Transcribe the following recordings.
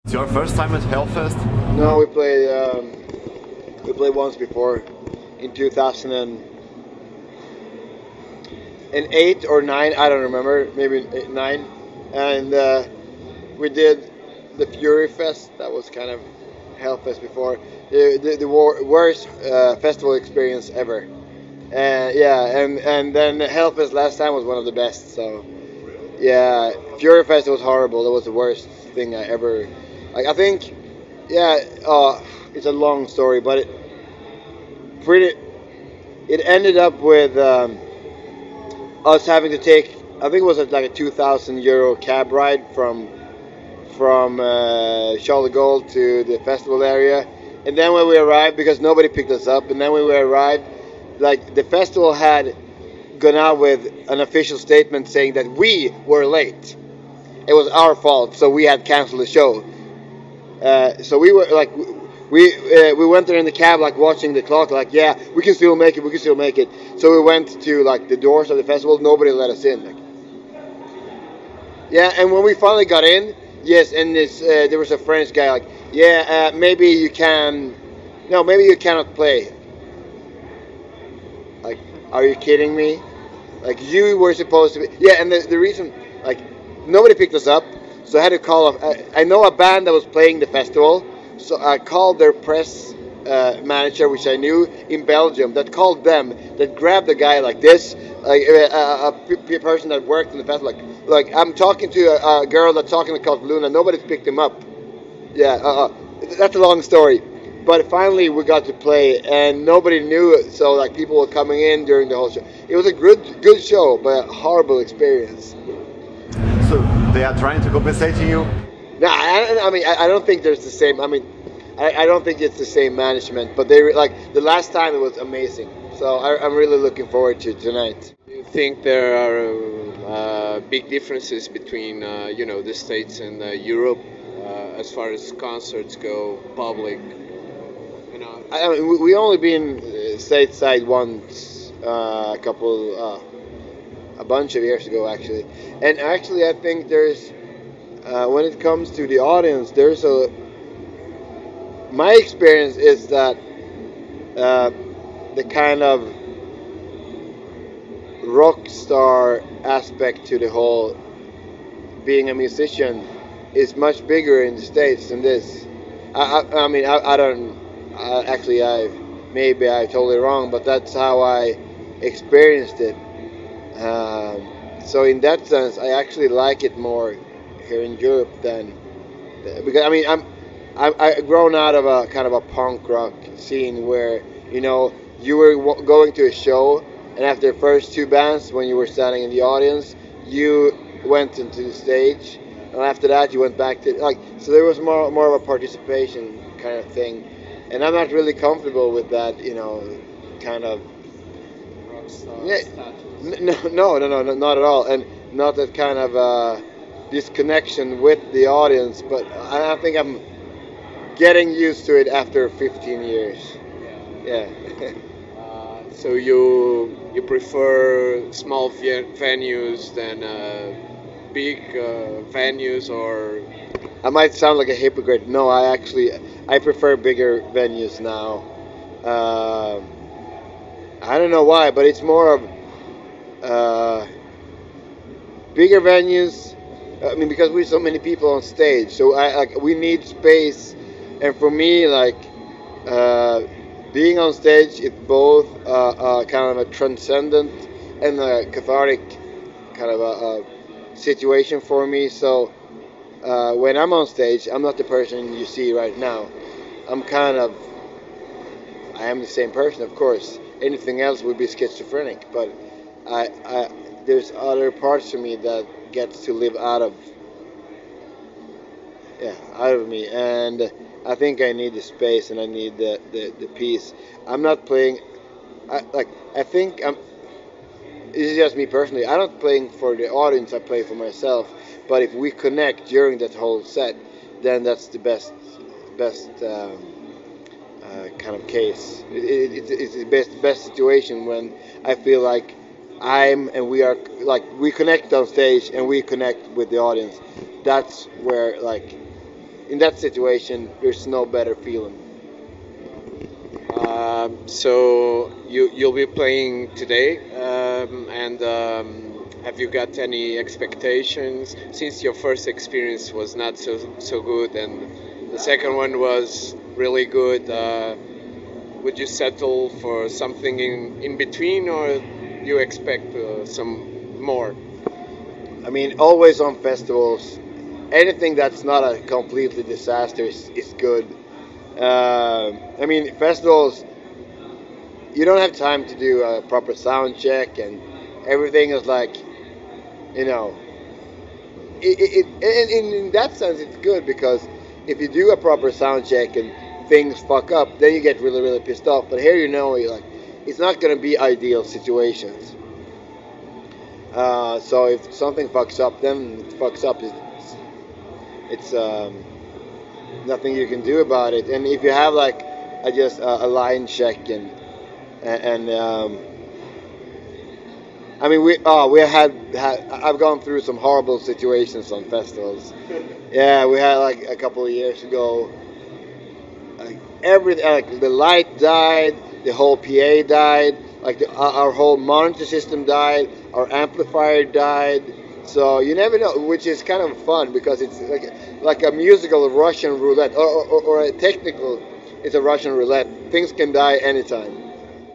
It's your first time at Hellfest? No, we played once before in 2008 or 9. I don't remember. Maybe 9, and we did the Fury Fest. That was kind of Hellfest before. The worst festival experience ever. Yeah, and then Hellfest last time was one of the best. So yeah, Fury Fest was horrible. That was the worst thing I ever. Like I think, yeah. It's a long story, but it ended up with us having to take. I think it was like a 2,000 euro cab ride from Charles de Gaulle to the festival area, and then when we arrived, because nobody picked us up, and then when we arrived, like the festival had gone out with an official statement saying that we were late. It was our fault, so we had canceled the show. So we were like, we went there in the cab, like watching the clock, like yeah, we can still make it, we can still make it. So we went to like the doors of the festival. Nobody let us in. Like, yeah, and when we finally got in, yes, and there was a French guy like, yeah, maybe you can, no, maybe you cannot play. Like, are you kidding me? Like you were supposed to be, yeah, and the reason, like, nobody picked us up. So I had to call off. I know a band that was playing the festival, so I called their press manager, which I knew in Belgium. That called them. That grabbed the guy like this, like a person that worked in the festival. Like I'm talking to a girl that's talking to Cult Luna. Nobody's picked him up. Yeah, that's a long story. But finally we got to play, and nobody knew it. So like people were coming in during the whole show. It was a good show, but a horrible experience. So they are trying to compensate you? No, I mean, I don't think there's the same. I mean, I don't think it's the same management. But they like the last time it was amazing. So I'm really looking forward to tonight. Do you think there are big differences between the States and Europe as far as concerts go, public? I mean, we only been stateside once, a bunch of years ago actually, and actually I think there's when it comes to the audience, my experience is that the kind of rock star aspect to the whole being a musician is much bigger in the States than this. I mean I don't actually maybe I totally wrong, but that's how I experienced it. So in that sense, I actually like it more here in Europe than because I mean I grown out of a kind of a punk rock scene where you were going to a show, and after the first two bands, when you were standing in the audience, you went into the stage, and after that you went back to so there was more of a participation kind of thing, and I'm not really comfortable with that kind of yeah. No, not at all, and not that kind of disconnection with the audience. But I think I'm getting used to it after 15 years. Yeah. So you prefer small venues than big venues, or? I might sound like a hypocrite. No, I prefer bigger venues now. I don't know why, but it's more of bigger venues. I mean, because we're so many people on stage, so we need space, and for me, being on stage, it's both kind of a transcendent and a cathartic kind of a situation for me. So when I'm on stage, I'm not the person you see right now. I am the same person, of course. Anything else would be schizophrenic, but there's other parts of me that gets to live out of me, and I think I need the space and I need the peace. I'm not playing. I think this is just me personally. I'm not playing for the audience. I play for myself. But if we connect during that whole set, then that's the best kind of case. It's the best situation when I feel like we connect on stage and we connect with the audience. That's where in that situation, there's no better feeling. So you'll be playing today, and have you got any expectations since your first experience was not so good and the second one was really good? Would you settle for something in between, or you expect some more? I mean, always on festivals, anything that's not a completely disaster is good. I mean, festivals, you don't have time to do a proper sound check, and everything is like, you know, in that sense, it's good because if you do a proper sound check and things fuck up, then you get really, really pissed off. But here, you're like, it's not going to be ideal situations. So if something fucks up, then it fucks up. It's nothing you can do about it. And if you have like a line check and I mean we had I've gone through some horrible situations on festivals. Yeah, we had like a couple of years ago. Like everything, like the light died, the whole PA died, like our whole monitor system died, our amplifier died. So you never know, which is kind of fun because it's like a musical Russian roulette, or a technical. It's a Russian roulette. Things can die anytime.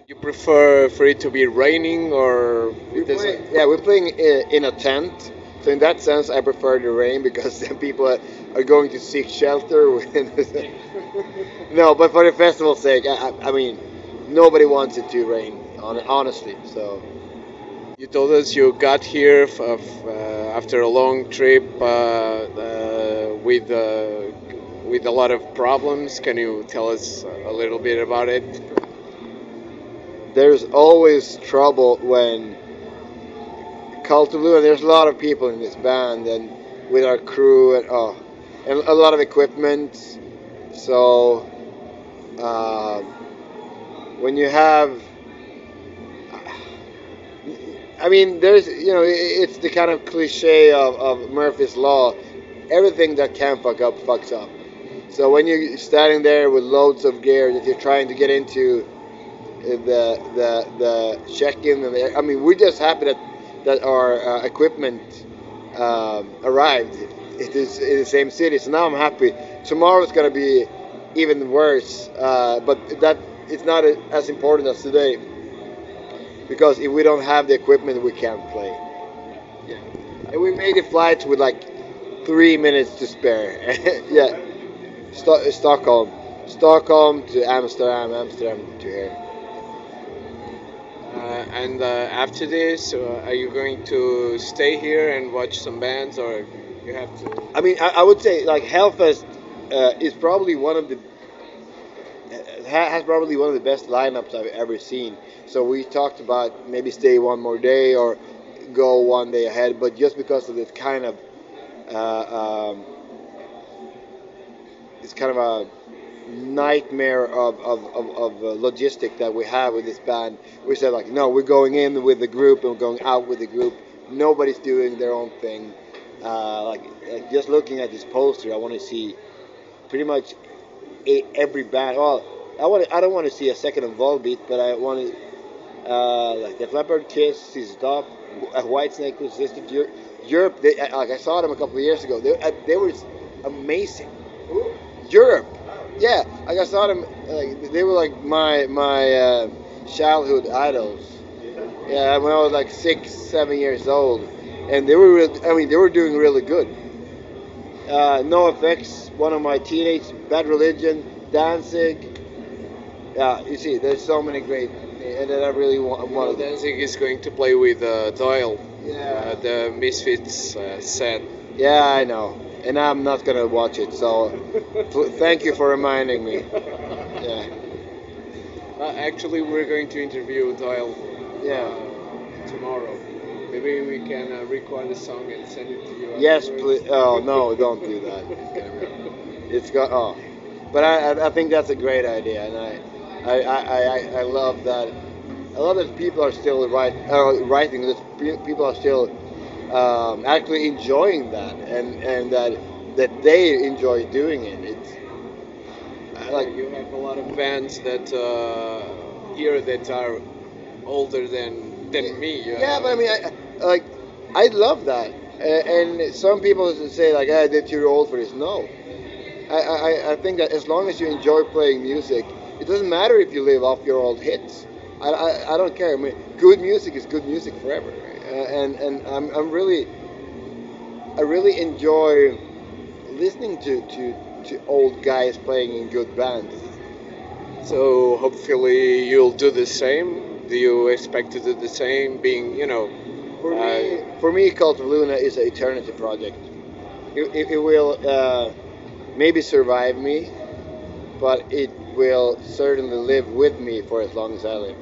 You prefer for it to be raining, or Yeah, we're playing in a tent. So in that sense, I prefer the rain because then people are going to seek shelter. No, but for the festival's sake, I mean, nobody wants it to rain, honestly. So you told us you got here after a long trip with a lot of problems. Can you tell us a little bit about it? there's always trouble when Cultulu, and there's a lot of people in this band, and with our crew, and a lot of equipment. So when you have, I mean, there's, it's the kind of cliche of Murphy's Law. Everything that can fuck up, fucks up. So when you're standing there with loads of gear that you're trying to get into the check-in, and I mean, we're just happy that our equipment arrived. It is in the same city, so now I'm happy. Tomorrow's gonna be even worse, but that it's not as important as today, because if we don't have the equipment, we can't play. Yeah, and we made the flight with like 3 minutes to spare. Yeah, Stockholm to Amsterdam, Amsterdam to here. And after this, are you going to stay here and watch some bands, or you have to? I mean, I would say like Hellfest is probably one of the has probably one of the best lineups I've ever seen. So we talked about maybe stay one more day or go one day ahead, but just because of this kind of it's kind of a nightmare of logistic that we have with this band. We said like, no, we're going in with the group and we're going out with the group. Nobody's doing their own thing. Like just looking at this poster, I want to see pretty much every band. Well, I don't want to see a second of Volbeat, but I want to like the Leopard Kiss, CC Top, Whitesnake Resisted Europe. Like I saw them a couple of years ago. They were amazing. Europe. Yeah, like I saw them. They were like my childhood idols. Yeah, when I was like 6, 7 years old, and they were. They were doing really good. NoFX, one of my teenage, Bad Religion, Danzig. Yeah, you see, there's so many great, and that I really want. Danzig is going to play with Doyle. Yeah. The Misfits set. Yeah, I know. And I'm not gonna watch it, so thank you for reminding me. Yeah. Actually, we're going to interview Doyle. Yeah. Tomorrow. Maybe we can record a song and send it to you. Yes, afterwards. please. Oh no, don't do that. It's got. Oh, but I think that's a great idea, and I love that. I love that people are still writing. That people are still actually enjoying that, and that that they enjoy doing it. It's like you have a lot of bands that here that are older than me. yeah, but I mean, I love that. And some people say like, "Ah, that you're old for this." No, I think that as long as you enjoy playing music, it doesn't matter if you live off your old hits. I don't care. I mean, good music is good music forever. And I really enjoy listening to old guys playing in good bands. So hopefully you'll do the same. Do you expect to do the same? Being, For me, Cult of Luna is an eternity project. It will maybe survive me, but it will certainly live with me for as long as I live.